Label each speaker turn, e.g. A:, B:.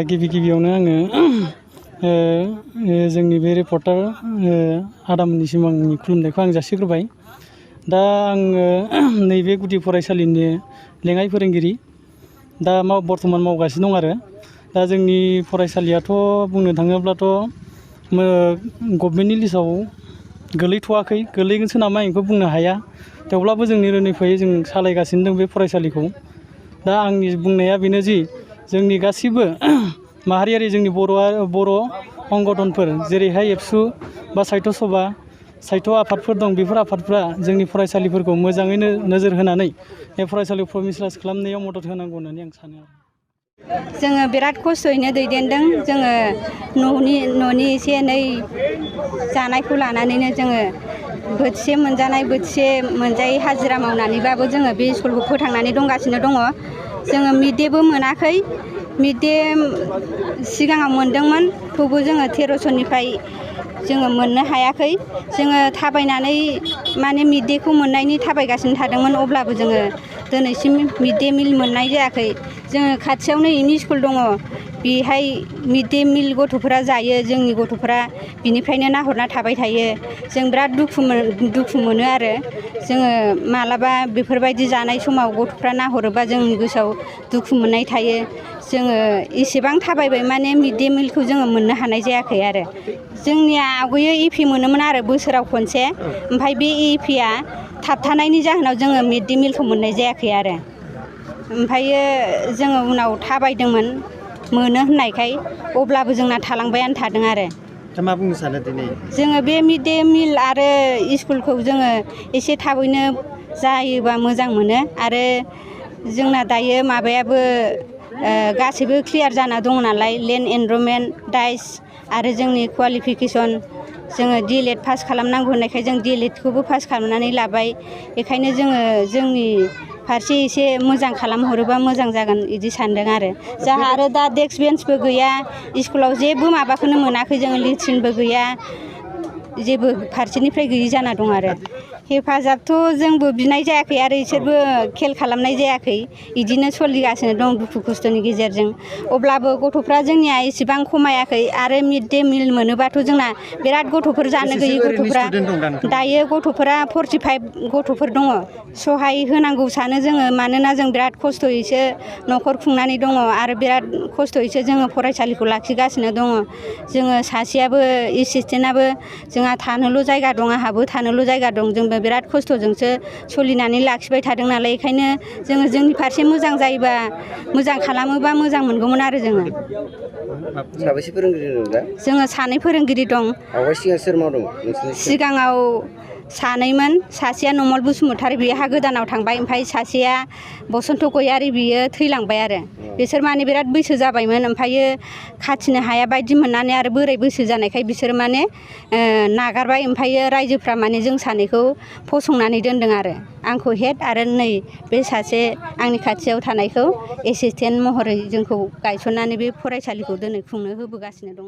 A: गिबियावनो आङो जोंनि बे रिपर्टार आदामोननिसिम आंनि खुलुमनायखौ आं जासिग्रोबाय। दा आङो नैबे गुदि फरायसालिनि लेङाइ फोरोंगिरि दा बर्थमान मावगासिनो दं आरो दा जोंनि फरायसालियाथ' बुंनो थाङोब्लाथ' गभर्नमेन्टनि लिस्टआव गोलैथ'वाखै, गोलैगोनसो नामा बेखौ बुंनो हाया। थेवब्लाबो जोंनि रोंनिफ्राय जों सालायगासिनो दं बे फरायसालिखौ। दा आंनि बुंनाया बेनो जि जोंनि गासिबो माहारियारि जोंनि बर' संगठनफोर जेरैहाय एबसु बा साहित्य सभा साहित्य आफादफोर दं, बेफोर आफादफ्रा जोंनि फरायसालिफोरखौ मोजाङैनो नोजोर होनानै बे फरायसालिखौ प्रमिस खालामनायाव मदद होनांगौ होननानै आं सानो।
B: जोङो बिराद खस्थ'यैनो दैदेनदों। जोङो न'नि एसे एनै जानायखौ लानानैनो जोङो बोथिसे मोनजानाय बोथिसे मोनजायै हाजिरा मावनानैबाबो जोङो बे स्कुलखौ फोथांनानै दंगासिनो दङ। जोङो मिड डेबो मोनाखै, मिड डे सिगाङाव मोनदोंमोन, थेवबो जोङो 1300निफ्राय जोङो मोननो हायाखै। जोङो थाबायनानै माने मिड डेखौ मोननायनि थाबायगासिनो थादोंमोन, अब्लाबो जोङो दिनैसिम मिड डे मिल मोननाय जायाखै। जोङो खाथियावनो एम इ स्कुल दङ, बेहाय मिड डे मिल गथ'फोरा जायो, जोंनि गथ'फोरा बिनिफ्रायनो नाहरना थाबाय थायो। जों बिराद दुखु मोनो आरो जोङो मालाबा बेफोरबायदि जानाय समाव गथ'फ्रा नाहरोबा जोंनि गोसोआव दुखु मोननाय थायो। जोङो एसेबां थाबायबाय माने मिड डे मिलखौ जोङो मोननो हानाय जायाखै आरो। जोंनिया आवगायो एपि मोनोमोन आरो बोसोराव खनसे, ओमफ्राय बे एपिआ थाबथानायनि जाहोनाव जोङो मिड डे मिलखौ मोननाय जायाखै आरो। ओमफ्रायो जोङो उनाव थाबायदोंमोन मोनो होननायखाय, अब्लाबो जोंना थालांबायानो थादों आरो।
C: दा मा बुंनो सानो दिनै?
B: जोङो बे मिड डे मिल आरो स्कुलखौ जोङो एसे थाबैनो जायोबा मोजां मोनो। आरो जोंना दायो माबायाबो गासैबो क्लियार जाना दङ नालाय, लेन्ड एनरलमेन्ट, डाइस आरो जोंनि क्वालिफिकेसन, जोङो DLED पास खालामनांगौ होननायखाय जों DLEDखौबो पास खालामनानै लाबाय। बेखायनो जोङो जोंनि फारसे एसे मोजां खालामहरोबा मोजां जागोन बिदि सानदों आरो। जोंहा आरो दा डेस्क बेन्सबो गैया, स्कुलाव जेबो माबाखौनो मोनाखै, जोङो लेट्रिनबो गैया, जेबो फारसेनिफ्राय गैयि जाना दं आरो। हेफाजाबथ' जोंबो बिनाय जायाखै आरो इसोरबो खेल खालामनाय जायाखै, बिदिनो सोलिगासिनो दं दुखु खस्थ'नि गेजेरजों। अब्लाबो गथ'फ्रा जोंनिया एसेबां खमायाखै आरो मिड डे मिल मोनोबाथ' जोंना बिराद गथ'फोर जानो गैयै गथ'फ्रा दायो गथ'फोरा 45 गथ'फोर दङ। सहाय होनांगौ सानो जोङो, मानोना जों बिराद खस्थ'यैसो न'खर खुंनानै दङ आरो बिराद खस्थ'यैसो जोङो फरायसालिखौ लाखिगासिनो दङ। जोङो सासेयाबो एसिसटेन्टआबो जोंहा थानोल' जायगा दं, आंहाबो थानोल' जायगा दं। जोंबो बिराद खस्थ'जोंसो सोलिनानै लाखिबाय थादों नालाय, बेखायनो जोङो जोंनि फारसे मोजां जायोबा, मोजां खालामोबा मोजां मोनगौमोन आरो जोङो।
C: साबेसे फोरोंगिरि दं दा?
B: जोङो 2 फोरोंगिरि दं।
C: सिगां सोर मावदों?
B: सिगाङाव सानैमोन, सासेया नमल बसुमतारी, बियो हा गोदानाव थांबाय, ओमफ्राय सासेया बसन्त गयारी, बियो थैलांबाय आरो। बिसोर माने बिराद बैसो जाबायमोन, ओमफ्रायो खाथिनो हाया बायदि मोननानै आरो बोराय बैसो जानायखाय बिसोर माने नागारबाय। ओमफ्रायो रायजोफ्रा माने जों सानैखौ फसंनानै दोनदों आरो, आंखौ हेड आरो नै बे सासे आंनि खाथियाव थानायखौ एसिसटेन्ट महरै जोंखौ गायसननानै बे फरायसालिखौ दिनै खुंनो होबोगासिनो दङ।